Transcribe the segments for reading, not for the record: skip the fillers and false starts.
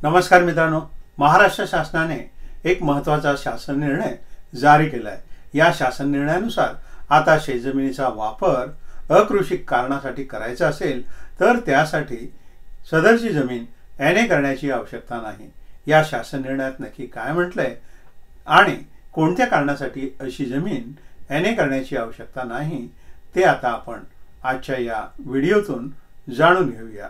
नमस्कार मित्रांनो, महाराष्ट्र शासनाने एक महत्त्वाचा शासन निर्णय जारी केला आहे। या शासन निर्णयानुसार आता शेतजमिनीचा वापर अकृषिक कारणासाठी करायचा असेल तर त्यासाठी सदरची जमीन एनए करण्याची आवश्यकता नाही। या शासन निर्णयात नक्की काय म्हटलंय आणि कोणत्या कारणासाठी अशी जमीन एनए करण्याची आवश्यकता नाही ते आता आपण आजच्या या व्हिडिओतून जाणून घेऊया।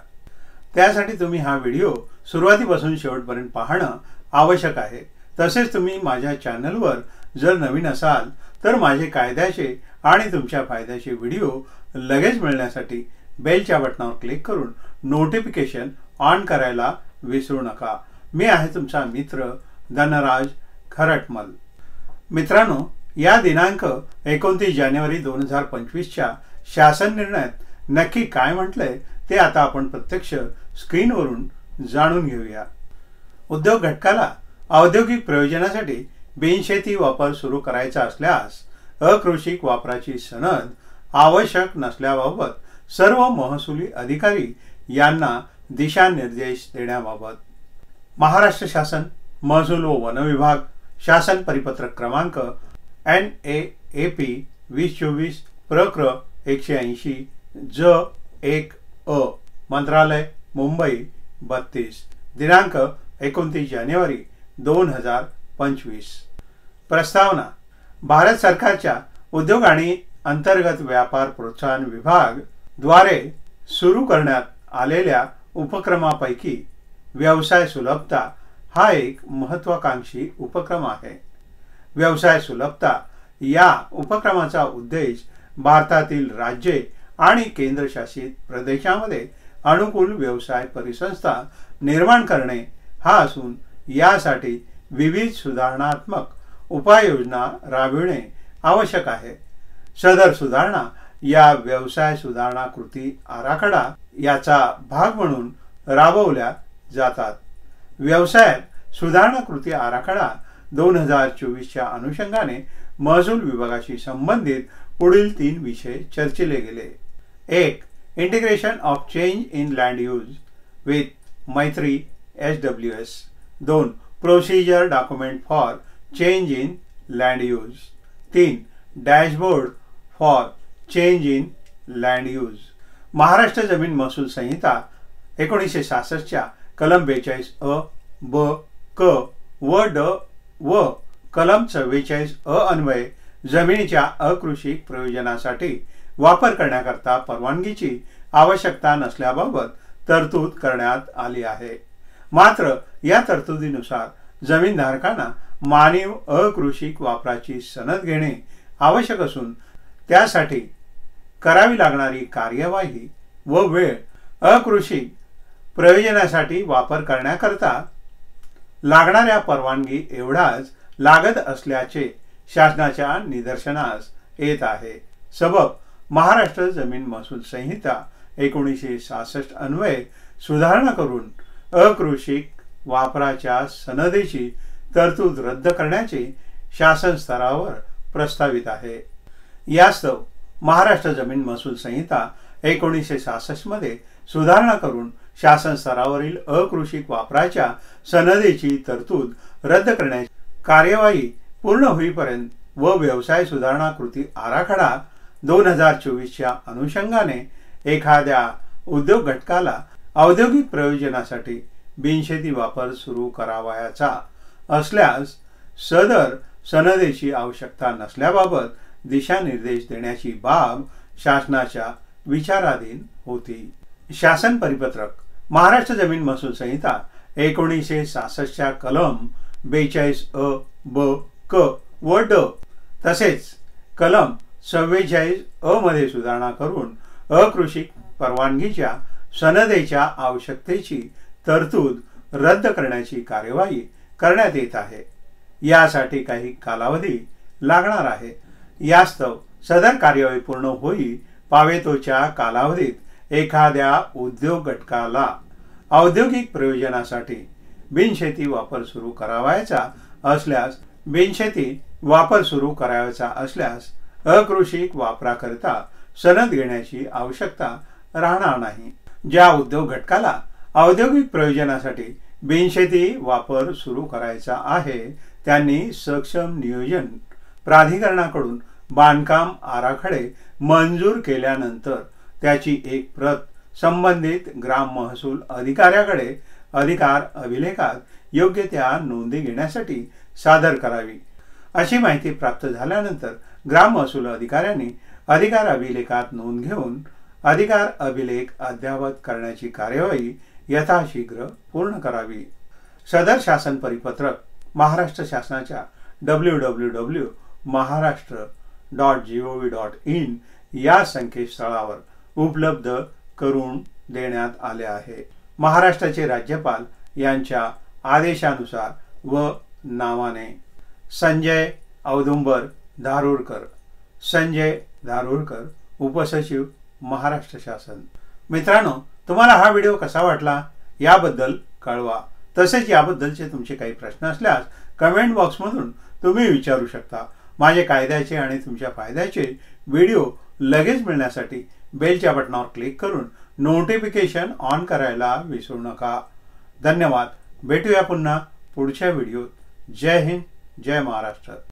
त्यासाठी तुम्ही हा व्हिडिओ सुरुवातीपासून शेवटपर्यंत पाहणं आवश्यक आहे। तसेच तुम्ही माझ्या चॅनलवर जर नवीन असाल तर माझे कायद्याचे आणि तुमच्या फायद्याचे व्हिडिओ लगेच मिळण्यासाठी बेलच्या बटनावर क्लिक करून नोटिफिकेशन ऑन करायला विसरू नका। मी आहे तुमचा मित्र धनराज खरटमल। मित्रांनो, या दिनांक 29 जानेवारी 2025 च्या शासन निर्णयात नक्की काय म्हटलंय ते आता आपण प्रत्यक्ष स्क्रीनवरून जाणून घेऊया। उद्योग घटकाला औद्योगिक प्रयोजनासाठी बिनशेती वापर सुरू करायचा असल्यास अकृषिक वापराची सनद आवश्यक नसल्याबाबत सर्व महसुली अधिकारी यांना दिशानिर्देश देण्याबाबत महाराष्ट्र शासन महसूल व वन विभाग शासन परिपत्रक क्रमांक NAAP 2024 प्रक्र 180 ज 1 अ मंत्रालय मुंबई 32 दिनांक 29 जानेवारी 2025। प्रस्तावना भारत सरकारच्या उद्योग आणि अंतर्गत व्यापार प्रोत्साहन विभाग द्वारे सुरू करण्यात आलेल्या उपक्रमापैकी व्यवसाय सुलभता हा एक महत्त्वाकांक्षी उपक्रम आहे। व्यवसाय सुलभता या उपक्रमाचा उद्देश भारतातील राज्ये आणि केंद्रशासित प्रदेशांमध्ये अनुकूल व्यवसाय परिसंस्था निर्माण करणे हा असून यासाठी विविध सुधारणात्मक उपाययोजना राबविणे आवश्यक आहे। सदर सुधारणा या व्यवसाय सुधारणा कृती आराखडा याचा भाग म्हणून राबवल्या जातात। व्यवसायात सुधारणा कृती आराखडा 2024 च्या अनुषंगाने महसूल विभागाशी संबंधित पुढील 3 विषय चर्चिले गेले। 1. Integration of change in land use with मैत्री SWS। 2. Procedure document for change in land use. 3. Dashboard for change in land use. Maharashtra जमीन महसूल संहिता 1966 च्या कलम 42 अ, ब, क व ड व कलम 44 अ अन्वये जमिनीच्या अकृषिक प्रयोजनासाठी वापर करण्याकरता परवानगीची आवश्यकता नसल्याबाबत तरतूद करण्यात आली आहे। मात्र या तरतुदीनुसार जमीनधारकांना मानव अकृषिक वापराची सनद घेणे आवश्यक असून त्यासाठी करावी लागणारी कार्यवाही व वेळ अकृषिक प्रयोजनासाठी वापर करण्याकरता लागणाऱ्या परवानगी एवढाच लागत असल्याचे शासनाच्या निदर्शनास येत आहे। सबब महाराष्ट्र जमीन महसूल संहिता 1966 अन्वये सुधारणा करून अकृषिक वापराच्या सनदेची तरतूद रद्द करण्याचे शासन स्तरावर प्रस्तावित आहे। यास्तव महाराष्ट्र जमीन महसूल संहिता 1966 मध्ये सुधारणा करून शासन स्तरावरील अकृषिक वापराच्या सनदेची तरतूद रद्द करण्याची कार्यवाही पूर्ण होईपर्यंत व व्यवसाय सुधारणा कृती आराखडा 2024 च्या अनुषंगाने एखाद्या उद्योग घटकाला औद्योगिक प्रयोजनासाठी बिनशेती वापर सुरू करावयाचा असल्यास सदर सनदेची आवश्यकता नसल्याबाबत दिशानिर्देश देण्याची बाब शासनाच्या विचाराधीन होती। शासन परिपत्रक महाराष्ट्र जमीन महसूल संहिता 1966 च्या कलम 42 अ, ब, क व ड तसेच कलम 44 अ मध्ये सुधारणा करून अकृषिक परवानगीच्या सनदेच्या आवश्यकतेची तरतूद रद्द करण्याची कार्यवाही करण्यात येत आहे। यासाठी काही कालावधी लागणार आहे। यास्तव सदर कार्यवाही पूर्ण होई पावेतोच्या कालावधीत एखाद्या उद्योग घटकाला औद्योगिक प्रयोजनासाठी बिनशेती वापर सुरू करावयाचा असल्यास अकृषिक वापराकरिता सनद घेण्याची आवश्यकता राहणार नाही। ज्या उद्योग घटकाला औद्योगिक प्रयोजनासाठी बिनशेती वापर सुरू करायचा आहे त्यांनी सक्षम नियोजन प्राधिकरणाकडून बांधकाम आराखडे मंजूर केल्यानंतर त्याची एक प्रत संबंधित ग्राम महसूल अधिकाऱ्याकडे अधिकार अभिलेखात योग्य त्या नोंदी घेण्यासाठी सादर करावी। अशी माहिती प्राप्त झाल्यानंतर ग्राम महसूल अधिकाऱ्यांनी अधिकार अभिलेखात नोंद घेऊन अधिकार अभिलेख अद्ययावत करण्याची कार्यवाही यथाशीघ्र पूर्ण करावी। सदर शासन परिपत्रक महाराष्ट्र शासनाच्या www.maharashtra.gov.in या संकेतस्थळावर उपलब्ध करून देण्यात आले आहे। महाराष्ट्राचे राज्यपाल यांच्या आदेशानुसार व नावाने संजय औदुंबर धारूरकर, संजय धारूरकर, उपसचिव, महाराष्ट्र शासन। मित्रांनो, तुम्हाला हा व्हिडिओ कसा वाटला याबद्दल कळवा। तसेच याबद्दलचे तुमचे काही प्रश्न असल्यास कमेंट बॉक्समधून तुम्ही विचारू शकता। माझे कायद्याचे आणि तुमच्या फायद्याचे व्हिडिओ लगेच मिळण्यासाठी बेलच्या बटनावर क्लिक करून नोटिफिकेशन ऑन करायला विसरू नका। धन्यवाद। भेटूया पुन्हा पुढच्या व्हिडिओत। जय हिंद, जय महाराष्ट्र।